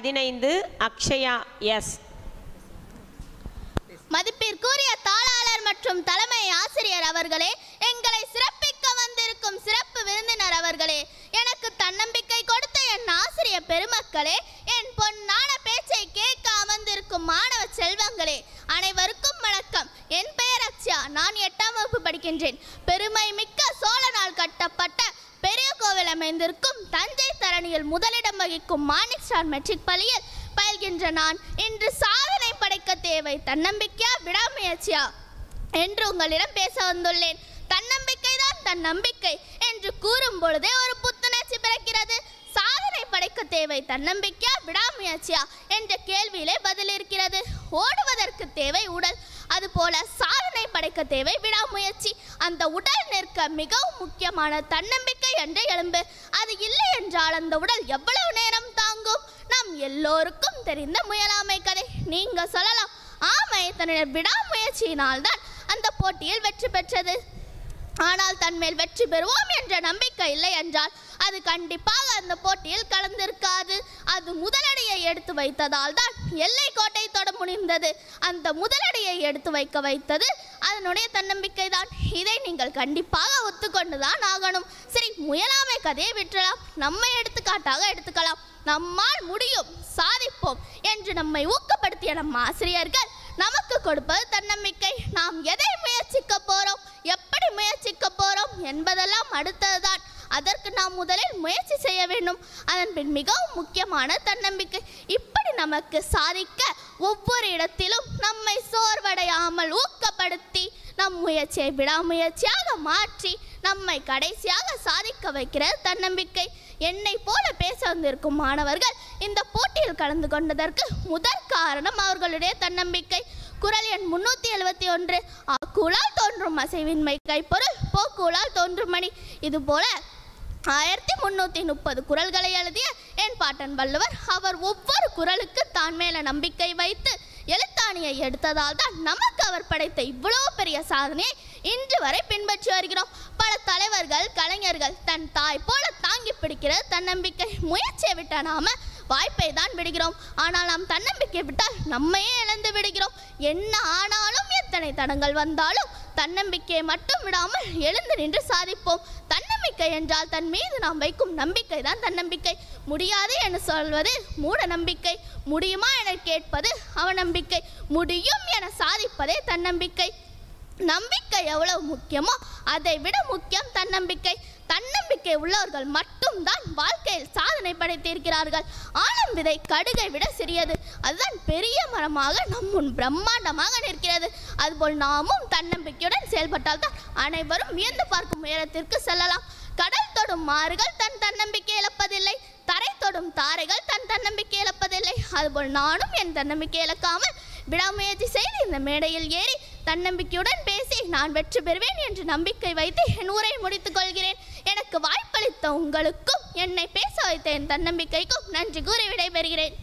15 Akshaya S. மதிப்பிற்குரிய தாளாளர் மற்றும் தலைமை ஆசிரியர் அவர்களே, எங்களை சிறப்பிக்க வந்திருக்கும் சிறப்பு விருந்தினர் அவர்களே, எனக்கு தன்னம்பிக்கை கொடுத்த என் ஆசிரியர் பெருமக்களே, என் பொன்னான பேச்சை கேட்க அமர்ந்திருக்கும் மாணவ செல்வங்களே, அனைவருக்கும் வணக்கம். என் பெயர் அக்ஷயா. நான் 8ஆம் வகுப்பு படிக்கின்றேன். பெருமை மிக்க சோழனால் கட்டப்பட்ட பெரிய கோவில் அமைந்திருக்கும் தஞ்சை தரணியில் முதலிடம் வகிக்கும் மாணிக் ஸ்டார் மெட்ரிக் பள்ளியில் பயில்கின்ற நான் இன்று சாதனை படைக்க தேவை தன்னம்பிக்கையா விடாமுயற்சியா என்று உங்களிடம் பேச வந்துள்ளேன். தன்னம்பிக்கை தான் தன் நம்பிக்கை என்று கூறும் பொழுதே ஒரு புத்துணர்ச்சி பிறக்கிறது. சாதனை படைக்க தேவை தன்னம்பிக்கையா விடாமுயற்சியா என்ற கேள்வியிலே பதில் இருக்கிறது. ஓடுவதற்கு தேவை உடல், அதுபோல சாதனை படைக்க தேவை விடாமுயற்சி. அந்த உடல் நிற்க மிகவும் முக்கியமான தன்னம்பிக்கை என்ற எலும்பு. அது இல்லை என்றால் அந்த உடல் எவ்வளவு நேரம் தாங்கும்? நாம் எல்லோருக்கும் தெரிந்த முயலாமை கதை. நீங்க சொல்லலாம், ஆமை தன்னுடைய விடாமுயற்சியினால் தான் அந்த போட்டியில் வெற்றி பெற்றது. ஆனால் தன்மேல் வெற்றி பெறுவோம் என்ற நம்பிக்கை இல்லை என்றால் அது கண்டிப்பாக அந்த போட்டியில் கலந்திருக்காது. அது முதலடியை எடுத்து வைத்ததால் தான் எல்லை கோட்டை தொட முடிந்தது. அந்த முதலடியை எடுத்து வைக்க வைத்தது அதனுடைய தன்னம்பிக்கை தான். இதை நீங்கள் கண்டிப்பாக ஒத்துக்கொண்டுதான் ஆகணும். சரி, முயலாமை கதையை விட்டுறலாம். நம்மை எடுத்துக்காட்டாக எடுத்துக்கலாம். நம்மால் முடியும், சாதிப்போம் என்று நம்மை ஊக்கப்படுத்திய நம் ஆசிரியர்கள் நமக்கு கொடுப்பது தன்னம்பிக்கை. நாம் எதை முயற்சிக்க போறோம், எப்படி முயற்சிக்க போறோம் என்பதெல்லாம் அடுத்ததுதான். அதற்கு நாம் முதலில் முயற்சி செய்ய வேண்டும். அதன் பின் மிகவும் முக்கியமான தன்னம்பிக்கை. இப்படி நமக்கு சாதிக்க ஒவ்வொரு இடத்திலும் நம்மை சோர்வடையாமல் ஊக்கப்படுத்தி நம் முயற்சியை விடாமுயற்சியாக மாற்றி நம்மை கடைசியாக சாதிக்க வைக்கிறது தன்னம்பிக்கை. என்னை போல பேச வந்திருக்கும் மாணவர்கள் இந்த போட்டியில் கலந்து கொண்டதற்கு முதற் காரணம் அவர்களுடைய தன்னம்பிக்கை. குறள் எண் 371, ஆக்கூழால் தோன்றும் அசைவின்மை கைப்பொருள், போக்கூழால் தோன்றும் மணி. இதுபோல 1330 குறள்களை எழுதிய என் பாட்டன் வள்ளுவர், அவர் ஒவ்வொரு குறளுக்கு தான் மேல நம்பிக்கை வைத்து எழுத்தாணியை எடுத்ததால் தான் நமக்கு அவர் படைத்த இவ்வளவு பெரிய சாதனையை இன்று வரை பின்பற்றி வருகிறோம். பல தலைவர்கள், கலைஞர்கள் தன் தாய் போல தாங்கி பிடிக்கிறது தன்னம்பிக்கை. முயற்சியை விட்டால் நாம வாய்ப்பை தான் விடுகிறோம். ஆனால் நாம் தன்னம்பிக்கை விட்டால் நம்மையே இழந்து விடுகிறோம். என்ன ஆனாலும், எத்தனை தடங்கள் வந்தாலும் தன்னம்பிக்கையை மட்டும் விடாமல் எழுந்து நின்று சாதிப்போம். தன்னம்பிக்கை என்றால் தன் மீது நாம் வைக்கும் நம்பிக்கை தான் தன்னம்பிக்கை. முடியாது என சொல்வது மூட நம்பிக்கை, முடியுமா என கேட்பது அவநம்பிக்கை, முடியும் என சாதிப்பதே தன்னம்பிக்கை. நம்பிக்கை எவ்வளவு முக்கியமோ அதை விட முக்கியம் தன்னம்பிக்கை. தன்னம்பிக்கை உள்ளவர்கள் மட்டும்தான் வாழ்க்கையில் சாதனை படைத்திருக்கிறார்கள். ஆழம் விதை கடுகை விட சிறியது, அதுதான் பெரிய மரமாக நம் முன் பிரம்மாண்டமாக நிற்கிறது. அதுபோல் நாமும் தன்னம்பிக்கையுடன் செயல்பட்டால் தான் அனைவரும் வியந்து பார்க்கும் உயரத்திற்கு செல்லலாம். கடல் தொடும் மாறுகள் தன் தன்னம்பிக்கை இழப்பதில்லை, தரை தொடும் தாரைகள் தன் தன்னம்பிக்கை இழப்பதில்லை. அதுபோல் நானும் என் தன்னம்பிக்கை இழக்காமல் விடாமுயற்சி செய்து இந்த மேடையில் ஏறி தன்னம்பிக்கையுடன் பேசி நான் வெற்றி பெறுவேன் என்று நம்பிக்கை வைத்து என் உரையை முடித்துக் கொள்கிறேன். எனக்கு வாய்ப்பளித்த உங்களுக்கும் என்னை பேச வைத்த என் தன்னம்பிக்கைக்கும் நன்றி கூறி விடைபெறுகிறேன்.